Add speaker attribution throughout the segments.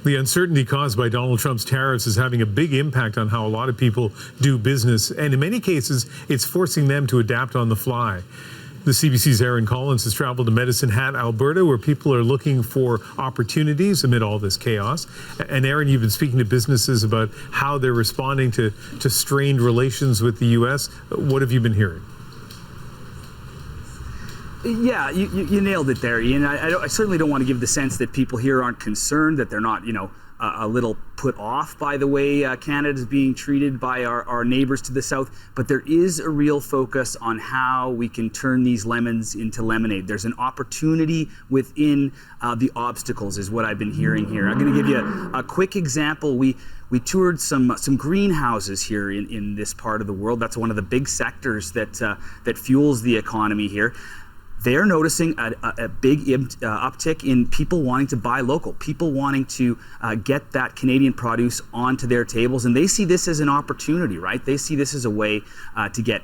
Speaker 1: The uncertainty caused by Donald Trump's tariffs is having a big impact on how a lot of people do business, and in many cases, it's forcing them to adapt on the fly. The CBC's Aaron Collins has traveled to Medicine Hat, Alberta, where people are looking for opportunities amid all this chaos. And Aaron, you've been speaking to businesses about how they're responding to strained relations with the U.S. What have you been hearing?
Speaker 2: Yeah, you nailed it there, Ian. I certainly don't want to give the sense that people here aren't concerned, that they're not, a little put off by the way Canada is being treated by our neighbors to the south. But there is a real focus on how we can turn these lemons into lemonade. There's an opportunity within the obstacles, is what I've been hearing here. I'm going to give you a quick example. We toured some greenhouses here in this part of the world. That's one of the big sectors that fuels the economy here. They're noticing a big uptick in people wanting to buy local, people wanting to get that Canadian produce onto their tables, and they see this as an opportunity, right? They see this as a way to get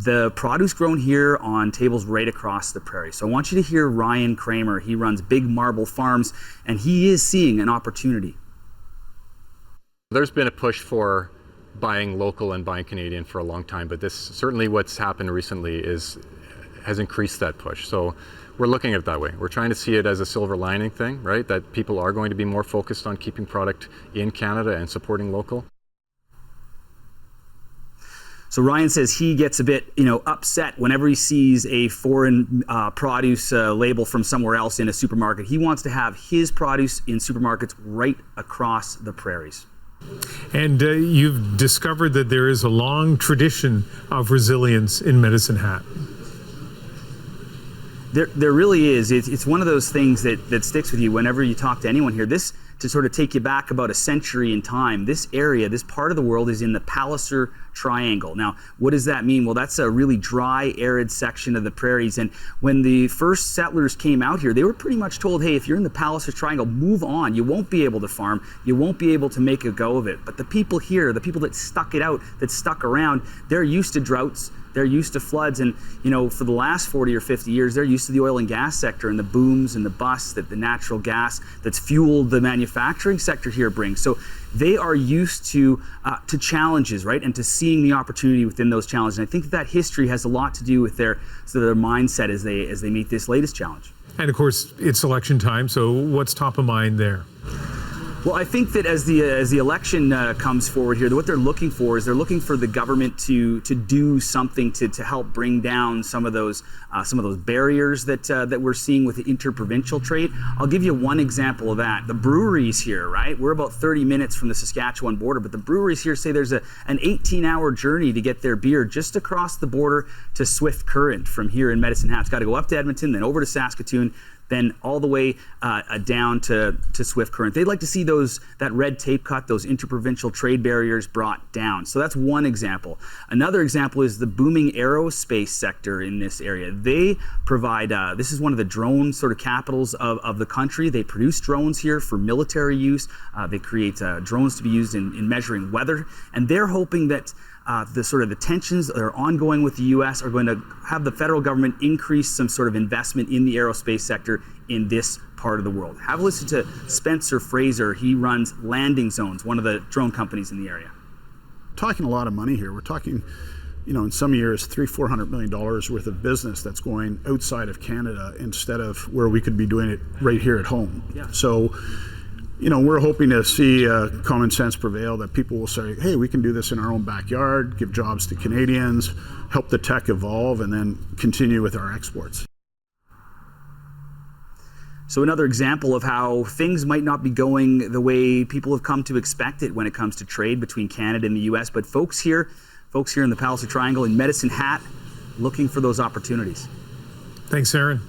Speaker 2: the produce grown here on tables right across the prairie. So I want you to hear Ryan Kramer. He runs Big Marble Farms, and he is seeing an opportunity.
Speaker 3: There's been a push for buying local and buying Canadian for a long time, but this certainly what's happened recently has increased that push. So we're looking at it that way. We're trying to see it as a silver lining thing, right? That people are going to be more focused on keeping product in Canada and supporting local.
Speaker 2: So Ryan says he gets a bit, upset whenever he sees a foreign produce label from somewhere else in a supermarket. He wants to have his produce in supermarkets right across the prairies.
Speaker 1: And you've discovered that there is a long tradition of resilience in Medicine Hat.
Speaker 2: There really is. It's one of those things that sticks with you whenever you talk to anyone here. This, to sort of take you back about a century in time, this area, this part of the world is in the Palliser Triangle. Now, what does that mean? Well, that's a really dry, arid section of the prairies. And when the first settlers came out here, they were pretty much told, hey, if you're in the Palliser Triangle, move on. You won't be able to farm. You won't be able to make a go of it. But the people here, the people that stuck it out, that stuck around, they're used to droughts. They're used to floods, and for the last 40 or 50 years, they're used to the oil and gas sector and the booms and the busts that the natural gas that's fueled the manufacturing sector here brings. So they are used to challenges, right, and to seeing the opportunity within those challenges. And I think that history has a lot to do with their mindset as they meet this latest challenge.
Speaker 1: And of course, it's election time. So what's top of mind there?
Speaker 2: Well, I think that as the election comes forward here, what they're looking for is they're looking for the government to do something to help bring down some of those barriers that we're seeing with the interprovincial trade. I'll give you one example of that. The breweries here, right? We're about 30 minutes from the Saskatchewan border, but the breweries here say there's an 18-hour journey to get their beer just across the border to Swift Current from here in Medicine Hat. It's got to go up to Edmonton, then over to Saskatoon, then all the way down to Swift Current. They'd like to see that red tape cut, those interprovincial trade barriers brought down. So that's one example. Another example is the booming aerospace sector in this area. They provide, this is one of the drone sort of capitals of the country. They produce drones here for military use. They create drones to be used in measuring weather. And they're hoping that the tensions that are ongoing with the U.S. are going to have the federal government increase some sort of investment in the aerospace sector in this part of the world. Have a listen to Spencer Fraser. He runs Landing Zones, one of the drone companies in the area.
Speaker 4: Talking a lot of money here. We're talking, in some years, $300-400 million worth of business that's going outside of Canada instead of where we could be doing it right here at home.
Speaker 2: Yeah.
Speaker 4: So, we're hoping to see common sense prevail, that people will say, hey, we can do this in our own backyard, give jobs to Canadians, help the tech evolve, and then continue with our exports.
Speaker 2: So another example of how things might not be going the way people have come to expect it when it comes to trade between Canada and the U.S., but folks here in the Palliser Triangle in Medicine Hat looking for those opportunities.
Speaker 1: Thanks, Aaron.